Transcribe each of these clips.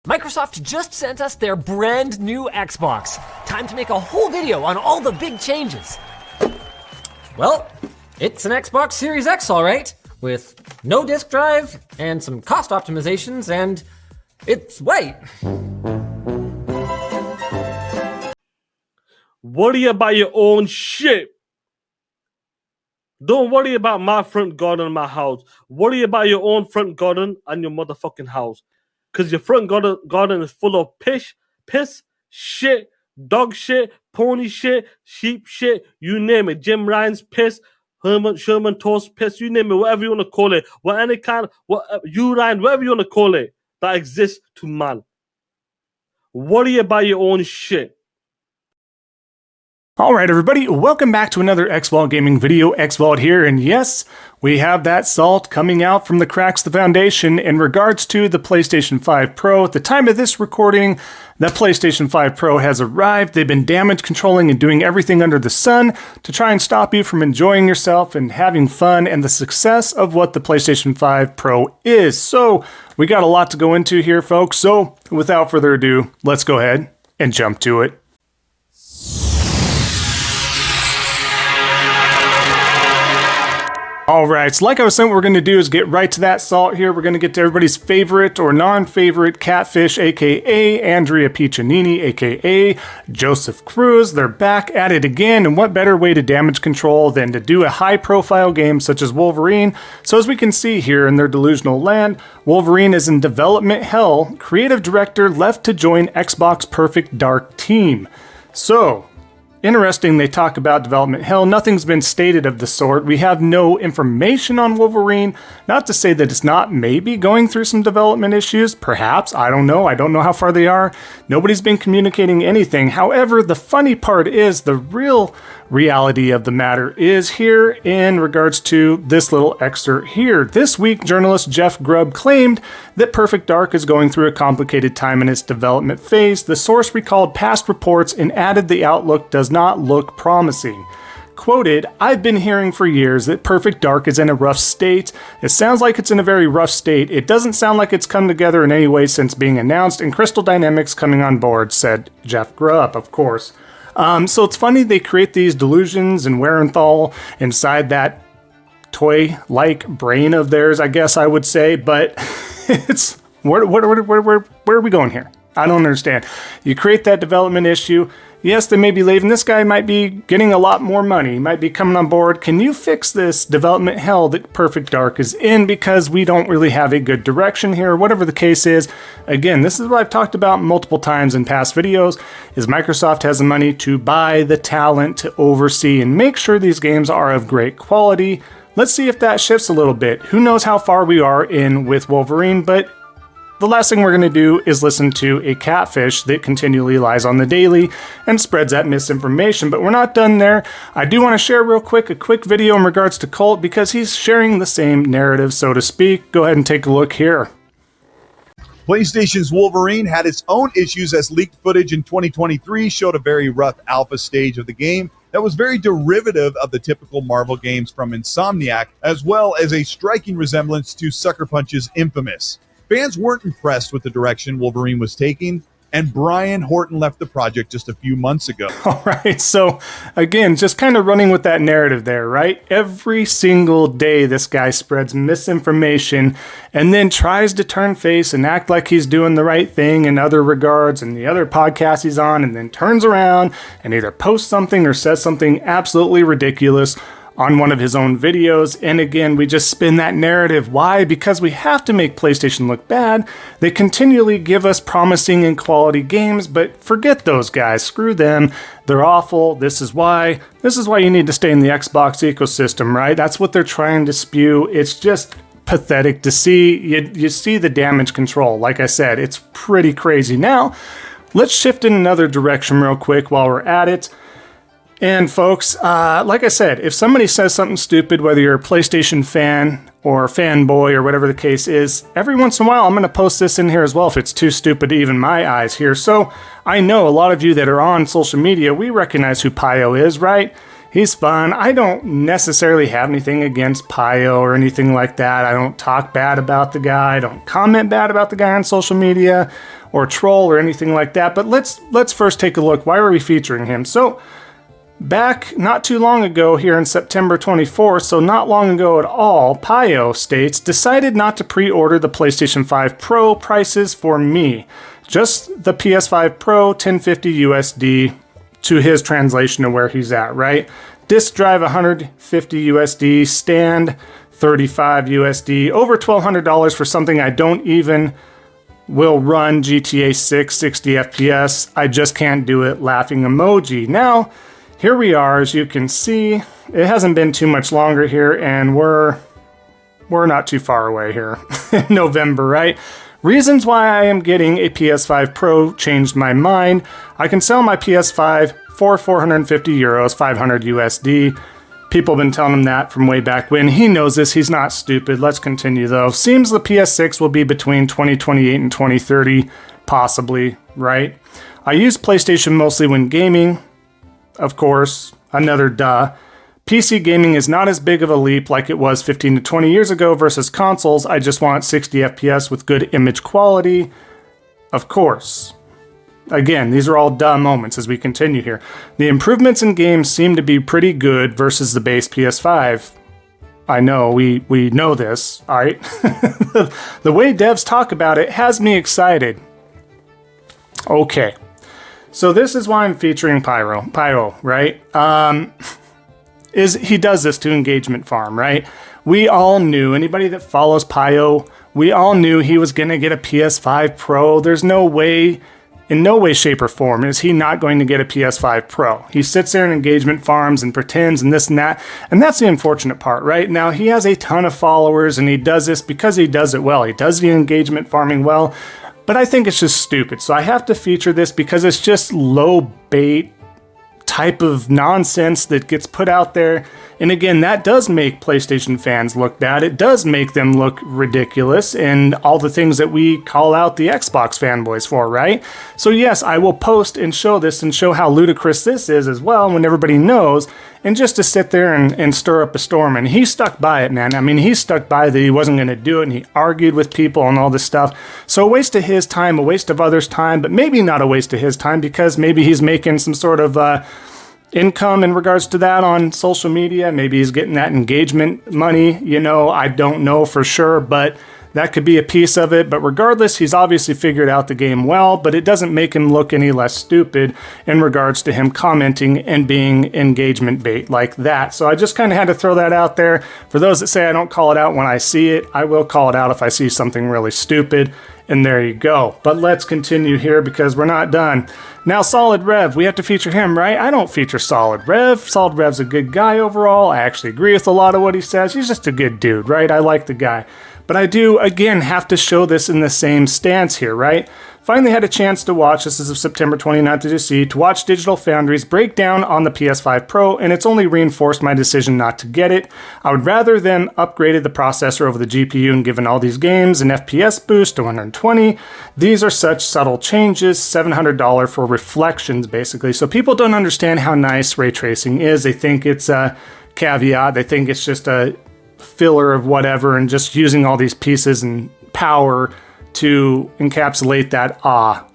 Microsoft just sent us their brand new Xbox. Time to make a whole video on all the big changes. Well, it's an Xbox Series X, all right, with no disk drive and some cost optimizations, and it's white. Worry about your own shit. Don't worry about my front garden and my house. Worry about your own front garden and your motherfucking house. Because your front garden is full of piss, shit, dog shit, pony shit, sheep shit, you name it. Jim Ryan's piss, Sherman Toast piss, you name it, whatever you want to call it. Urine, whatever you want to call it, that exists to man. Worry about your own shit. Alright everybody, welcome back to another Xvault gaming video. Xvault here, and yes, we have that salt coming out from the cracks of the foundation in regards to the PlayStation 5 Pro. At the time of this recording, that PlayStation 5 Pro has arrived. They've been damage controlling and doing everything under the sun to try and stop you from enjoying yourself and having fun and the success of what the PlayStation 5 Pro is. So, we got a lot to go into here, folks. So, without further ado, let's go ahead and jump to it. Alright, so like I was saying, what we're going to do is get right to that salt here. We're going to get to everybody's favorite or non-favorite catfish, aka Andrea Piccinini, aka Joseph Cruz. They're back at it again, and what better way to damage control than to do a high-profile game such as Wolverine? So as we can see here in their delusional land, Wolverine is in development hell. Creative director left to join Xbox Perfect Dark team. So, interesting, they talk about development hell. Nothing's been stated of the sort. We have no information on Wolverine. Not to say that it's not maybe going through some development issues. Perhaps. I don't know. I don't know how far they are. Nobody's been communicating anything. However, the funny part is the real reality of the matter is here in regards to this little excerpt here. This week, journalist Jeff Grubb claimed that Perfect Dark is going through a complicated time in its development phase. The source recalled past reports and added the outlook does not look promising. Quoted, "I've been hearing for years that Perfect Dark is in a rough state. It sounds like it's in a very rough state. It doesn't sound like it's come together in any way since being announced and Crystal Dynamics coming on board," said Jeff Grubb, of course. So it's funny they create these delusions and Werenthal inside that toy-like brain of theirs, I guess I would say, but it's where are we going here? I don't understand. You create that development issue. Yes, they may be leaving. This guy might be getting a lot more money, might be coming on board. Can you fix this development hell that Perfect Dark is in? Because we don't really have a good direction here, whatever the case is. Again, this is what I've talked about multiple times in past videos, is Microsoft has the money to buy the talent to oversee and make sure these games are of great quality. Let's see if that shifts a little bit. Who knows how far we are in with Wolverine, but the last thing we're going to do is listen to a catfish that continually lies on the daily and spreads that misinformation. But we're not done there. I do want to share real quick a quick video in regards to Colt because he's sharing the same narrative, so to speak. Go ahead and take a look here. PlayStation's Wolverine had its own issues as leaked footage in 2023 showed a very rough alpha stage of the game that was very derivative of the typical Marvel games from Insomniac, as well as a striking resemblance to Sucker Punch's Infamous. Fans weren't impressed with the direction Wolverine was taking, and Brian Horton left the project just a few months ago. All right, so again, just kind of running with that narrative there, right? Every single day this guy spreads misinformation and then tries to turn face and act like he's doing the right thing in other regards and the other podcasts he's on, and then turns around and either posts something or says something absolutely ridiculous on one of his own videos. And again, we just spin that narrative. Why? Because we have to make PlayStation look bad. They continually give us promising and quality games, but forget those guys. Screw them. They're awful. This is why you need to stay in the Xbox ecosystem, right? That's what they're trying to spew. It's just pathetic to see. You see the damage control. Like I said, it's pretty crazy. Now, let's shift in another direction real quick while we're at it. And folks, like I said, if somebody says something stupid, whether you're a PlayStation fan or fanboy or whatever the case is, every once in a while I'm going to post this in here as well if it's too stupid to even my eyes here. So I know a lot of you that are on social media, we recognize who Pio is, right? He's fun. I don't necessarily have anything against Pio or anything like that. I don't talk bad about the guy. I don't comment bad about the guy on social media. or troll or anything like that. But let's first take a look. Why are we featuring him? So back not too long ago here in September 24th, so not long ago at all, Pio states, decided not to pre-order the PlayStation 5 Pro prices for me. Just the PS5 Pro, 1050 USD to his translation of where he's at, right? Disk drive, 150 USD, stand, 35 USD, over $1,200 for something I don't even will run GTA 6, 60 FPS. I just can't do it, laughing emoji. Now, here we are, as you can see, it hasn't been too much longer here, and we're not too far away here in November, right? Reasons why I am getting a PS5 Pro changed my mind. I can sell my PS5 for 450 euros, 500 USD. People have been telling him that from way back when. He knows this, he's not stupid. Let's continue though. Seems the PS6 will be between 2028 and 2030, possibly, right? I use PlayStation mostly when gaming. Of course, another duh. PC gaming is not as big of a leap like it was 15 to 20 years ago versus consoles. I just want 60 FPS with good image quality. Of course. Again, these are all duh moments as we continue here. The improvements in games seem to be pretty good versus the base PS5. I know, we know this, alright? The way devs talk about it has me excited. Okay. So this is why I'm featuring Pyro, right? He does this to Engagement Farm, right? We all knew, anybody that follows Pyro, we all knew he was going to get a PS5 Pro. There's no way, in no way, shape, or form is he not going to get a PS5 Pro. He sits there in Engagement Farms and pretends and this and that, and that's the unfortunate part, right? Now, he has a ton of followers, and he does this because he does it well. He does the engagement farming well, but I think it's just stupid. So I have to feature this because it's just low bait type of nonsense that gets put out there. And again, that does make PlayStation fans look bad. It does make them look ridiculous and all the things that we call out the Xbox fanboys for, right? So yes, I will post and show this and show how ludicrous this is as well when everybody knows, and just to sit there and stir up a storm. And he stuck by it, man. I mean, he stuck by that he wasn't going to do it, and he argued with people and all this stuff. So a waste of his time, a waste of others' time, but maybe not a waste of his time because maybe he's making some sort of income in regards to that on social media. Maybe he's getting that engagement money, you know, I don't know for sure, but that could be a piece of it. But regardless, he's obviously figured out the game well, but it doesn't make him look any less stupid in regards to him commenting and being engagement bait like that. So I just kind of had to throw that out there. For those that say I don't call it out when I see it, I will call it out if I see something really stupid. And there you go. But let's continue here because we're not done. Now, Solid Rev, we have to feature him, right? I don't feature Solid Rev. Solid Rev's a good guy overall. I actually agree with a lot of what he says. He's just a good dude, right? I like the guy. But I do, again, have to show this in the same stance here, right? Finally had a chance to watch, this is of September 29th to see, to watch Digital Foundry's breakdown on the PS5 Pro, and it's only reinforced my decision not to get it. I would rather them upgraded the processor over the GPU and given all these games an FPS boost to 120. These are such subtle changes, $700 for reflections, basically. So people don't understand how nice ray tracing is. They think it's a caveat. They think it's just a filler of whatever and just using all these pieces and power to encapsulate that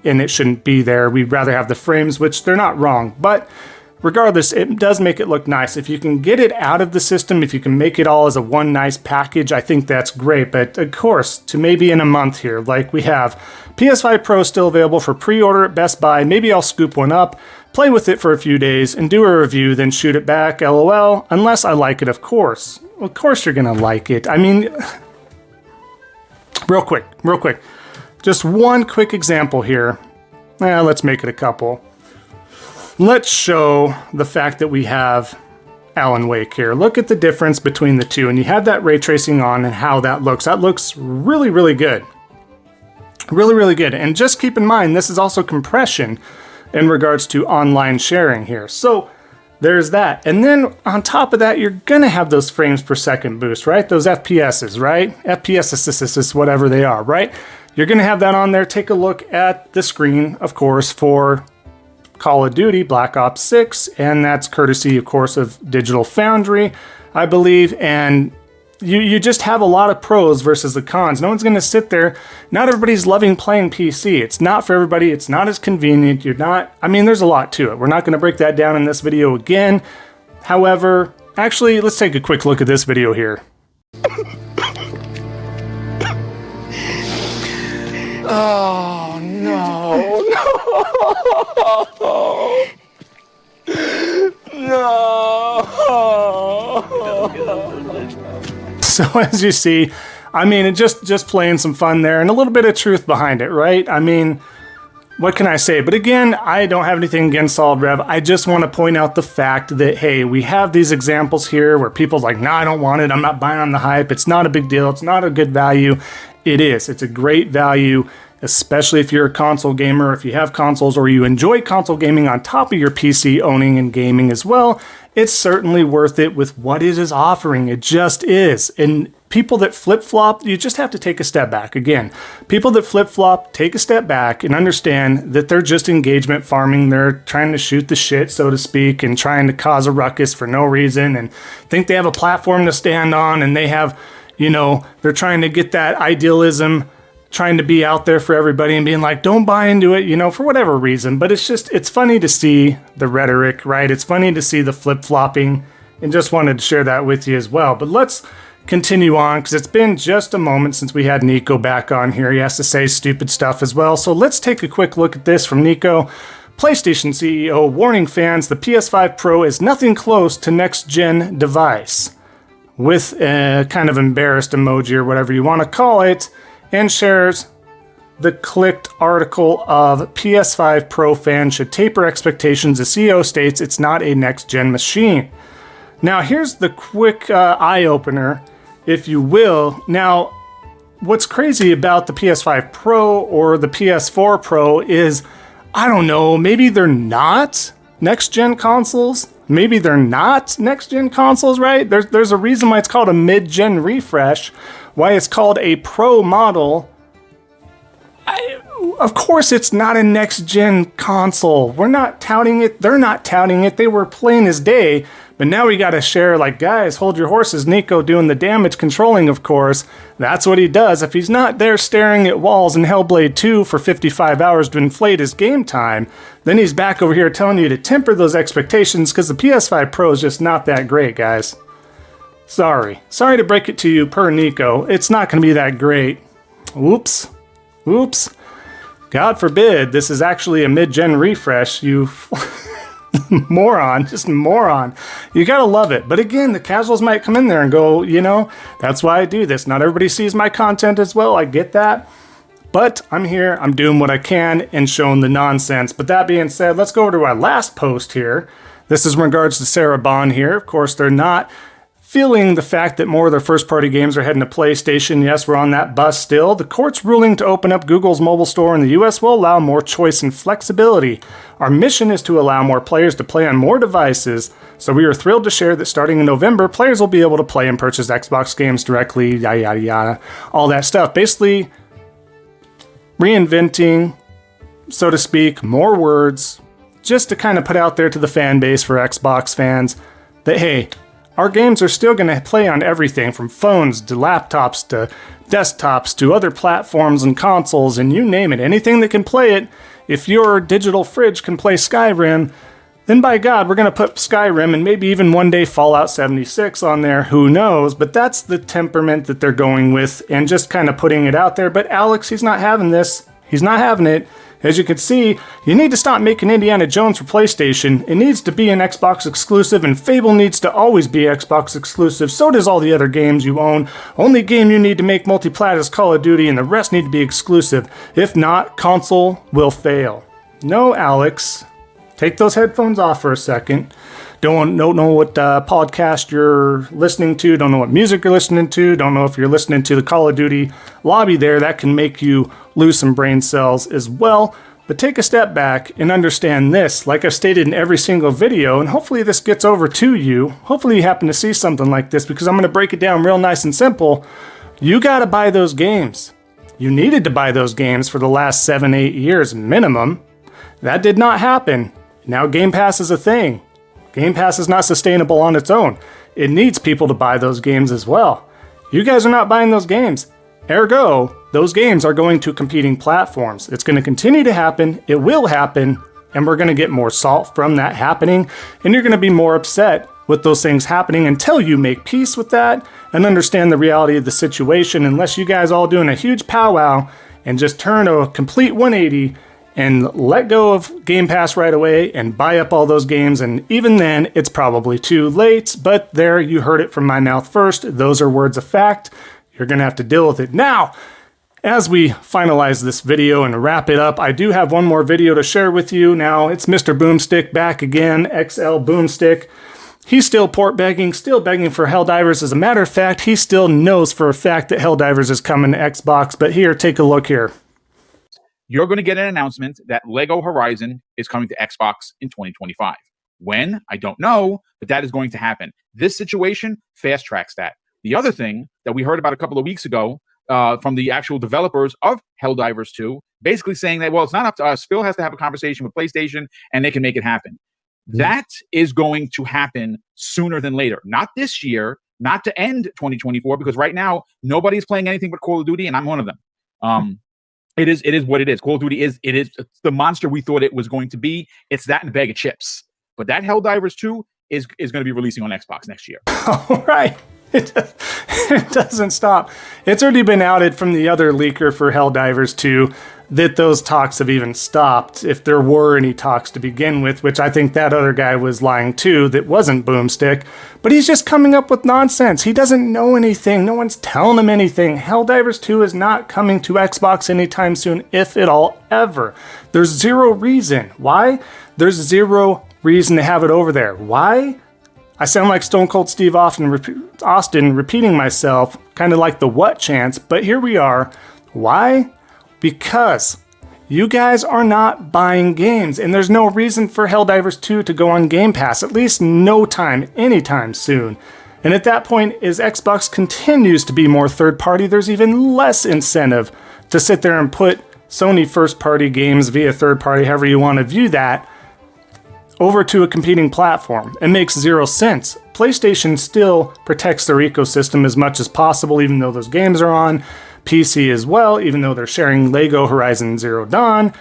and it shouldn't be there. We'd rather have the frames, which they're not wrong, but regardless, it does make it look nice. If you can get it out of the system, if you can make it all as a one nice package, I think that's great. But of course, to maybe in a month here, like we have PS5 Pro still available for pre-order at Best Buy. Maybe I'll scoop one up, play with it for a few days, and do a review, then shoot it back, LOL, unless I like it, of course. Of course you're gonna like it. I mean, real quick. Just one quick example here. Let's make it a couple. Let's show the fact that we have Alan Wake here. Look at the difference between the two, and you have that ray tracing on and how that looks. That looks really, really good. Really, really good. And just keep in mind, this is also compression in regards to online sharing here. So there's that. And then on top of that, you're gonna have those frames per second boost, right? Those FPSs, right? FPS, whatever they are, right? You're gonna have that on there. Take a look at the screen, of course, for Call of Duty Black Ops 6, and that's courtesy, of course, of Digital Foundry, I believe. And you just have a lot of pros versus the cons. No one's going to sit there. Not everybody's loving playing PC. It's not for everybody. It's not as convenient. There's a lot to it. We're not going to break that down in this video again. However, actually, let's take a quick look at this video here. Oh, no. So as you see, just playing some fun there and a little bit of truth behind it, right? What can I say? But again, I don't have anything against Solid Rev. I just want to point out the fact that, hey, we have these examples here where people's like, nah, I don't want it. I'm not buying on the hype. It's not a big deal. It's not a good value. It is. It's a great value, especially if you're a console gamer, if you have consoles or you enjoy console gaming on top of your PC owning and gaming as well. It's certainly worth it with what it is offering. It just is. And people that flip-flop, you just have to take a step back. Again, people that flip-flop, take a step back and understand that they're just engagement farming. They're trying to shoot the shit, so to speak, and trying to cause a ruckus for no reason and think they have a platform to stand on and they have, they're trying to get that idealism, trying to be out there for everybody and being like, don't buy into it, for whatever reason. But it's funny to see the rhetoric, right? It's funny to see the flip-flopping, and just wanted to share that with you as well. But let's continue on, because it's been just a moment since we had Nico back on here. He has to say stupid stuff as well. So let's take a quick look at this from Nico. PlayStation CEO warning fans the PS5 Pro is nothing close to next-gen device, with a kind of embarrassed emoji or whatever you want to call it, and shares the clicked article of PS5 Pro fans should taper expectations. The CEO states it's not a next-gen machine. Now, here's the quick eye-opener, if you will. Now, what's crazy about the PS5 Pro or the PS4 Pro is, I don't know, maybe they're not next-gen consoles. Maybe they're not next-gen consoles, right? There's a reason why it's called a mid-gen refresh, why it's called a Pro model. Of course, it's not a next-gen console. We're not touting it. They're not touting it. They were plain as day. But now we got to share, like, guys, hold your horses. Nico doing the damage controlling, of course. That's what he does. If he's not there staring at walls in Hellblade 2 for 55 hours to inflate his game time, then he's back over here telling you to temper those expectations because the PS5 Pro is just not that great, guys. Sorry to break it to you per Nico. It's not going to be that great. Oops. God forbid this is actually a mid-gen refresh, you moron, just moron. You gotta love it. But again, the casuals might come in there and go, that's why I do this. Not everybody sees my content as well. I get that. But I'm here, I'm doing what I can and showing the nonsense. But that being said, let's go over to our last post here. This is in regards to Sarah Bond here. Of course, they're not feeling the fact that more of their first-party games are heading to PlayStation. Yes, we're on that bus still. The court's ruling to open up Google's mobile store in the US will allow more choice and flexibility. Our mission is to allow more players to play on more devices, so we are thrilled to share that starting in November, players will be able to play and purchase Xbox games directly, yada yada yada, all that stuff. Basically, reinventing, so to speak, more words, just to kind of put out there to the fan base for Xbox fans that, hey, our games are still going to play on everything from phones to laptops to desktops to other platforms and consoles and you name it. Anything that can play it. If your digital fridge can play Skyrim, then by God, we're going to put Skyrim and maybe even one day Fallout 76 on there. Who knows? But that's the temperament that they're going with and just kind of putting it out there. But Alex, he's not having this. He's not having it. As you can see, you need to stop making Indiana Jones for PlayStation. It needs to be an Xbox exclusive, and Fable needs to always be Xbox exclusive. So does all the other games you own. Only game you need to make multi-plat is Call of Duty, and the rest need to be exclusive. If not, console will fail. No, Alex. Take those headphones off for a second. Don't know what podcast you're listening to. Don't know what music you're listening to. Don't know if you're listening to the Call of Duty lobby there. That can make you lose some brain cells as well. But take a step back and understand this. Like I've stated in every single video, and hopefully this gets over to you. Hopefully you happen to see something like this because I'm going to break it down real nice and simple. You got to buy those games. You needed to buy those games for the last 7-8 years minimum. That did not happen. Now Game Pass is a thing. Game Pass is not sustainable on its own. It needs people to buy those games as well. You guys are not buying those games. Ergo, those games are going to competing platforms. It's going to continue to happen. It will happen. And we're going to get more salt from that happening. And you're going to be more upset with those things happening until you make peace with that and understand the reality of the situation, unless you guys all doing a huge powwow and just turn a complete 180 and let go of Game Pass right away and buy up all those games. And even then, it's probably too late. But there, you heard it from my mouth first. Those are words of fact. You're going to have to deal with it. Now, as we finalize this video and wrap it up, I do have one more video to share with you. Now, it's Mr. Boomstick back again, XL Boomstick. He's still port begging, still begging for Helldivers. As a matter of fact, he still knows for a fact that Helldivers is coming to Xbox. But here, take a look here. You're going to get an announcement that Lego Horizon is coming to Xbox in 2025. When? I don't know, but that is going to happen. This situation fast tracks that. The other thing that we heard about a couple of weeks ago from the actual developers of Helldivers 2, basically saying that, well, it's not up to us. Phil has to have a conversation with PlayStation and they can make it happen. That is going to happen sooner than later. Not this year, not to end 2024, because right now nobody's playing anything but Call of Duty, and I'm one of them. It is what it is. Call of Duty it's the monster we thought it was going to be. It's that and a bag of chips. But that Helldivers 2 is going to be releasing on Xbox next year. All right. It doesn't stop. It's already been outed from the other leaker for Helldivers 2 that those talks have even stopped, if there were any talks to begin with, which I think that other guy was lying too, that wasn't Boomstick. But he's just coming up with nonsense. He doesn't know anything. No one's telling him anything. Helldivers 2 is not coming to Xbox anytime soon, if at all, ever. There's zero reason. Why? There's zero reason to have it over there. Why? I sound like Stone Cold Steve Austin repeating myself, kind of like the what chance, but here we are. Why? Because you guys are not buying games, and there's no reason for Helldivers 2 to go on Game Pass, at least no time, anytime soon. And at that point, as Xbox continues to be more third-party, there's even less incentive to sit there and put Sony first-party games via third-party, however you want to view that, over to a competing platform. It makes zero sense. PlayStation still protects their ecosystem as much as possible, even though those games are on PC as well, even though they're sharing Lego Horizon Zero Dawn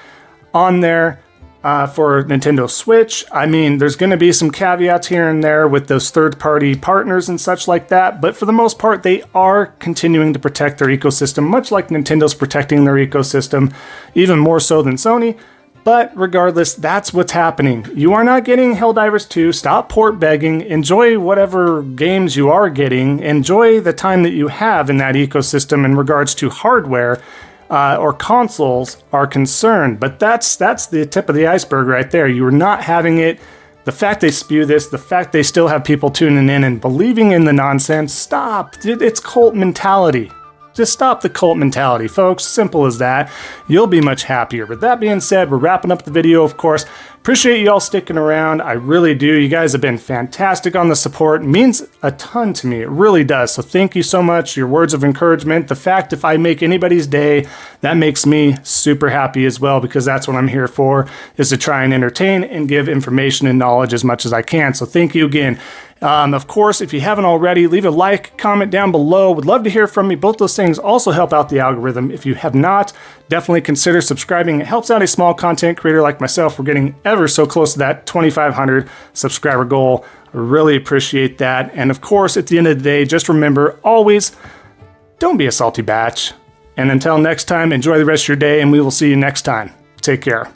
on there for Nintendo Switch. I mean, there's going to be some caveats here and there with those third-party partners and such like that, but for the most part, they are continuing to protect their ecosystem, much like Nintendo's protecting their ecosystem, even more so than Sony. But regardless, that's what's happening. You are not getting Helldivers 2. Stop port begging. Enjoy whatever games you are getting. Enjoy the time that you have in that ecosystem in regards to hardware or consoles are concerned. But that's the tip of the iceberg right there. You are not having it. The fact they spew this, the fact they still have people tuning in and believing in the nonsense, stop. It's cult mentality. Just stop the cult mentality, folks. Simple as that. You'll be much happier. With that being said, we're wrapping up the video, of course. Appreciate you all sticking around. I really do. You guys have been fantastic on the support. It means a ton to me. It really does. So thank you so much. Your words of encouragement. The fact if I make anybody's day, that makes me super happy as well, because that's what I'm here for, is to try and entertain and give information and knowledge as much as I can. So thank you again. Of course, if you haven't already, leave a like, comment down below. Would love to hear from you. Both those things also help out the algorithm. If you have not, definitely consider subscribing. It helps out a small content creator like myself. We're getting ever so close to that 2,500 subscriber goal. I really appreciate that. And of course, at the end of the day, just remember, always, don't be a salty batch. And until next time, enjoy the rest of your day, and we will see you next time. Take care.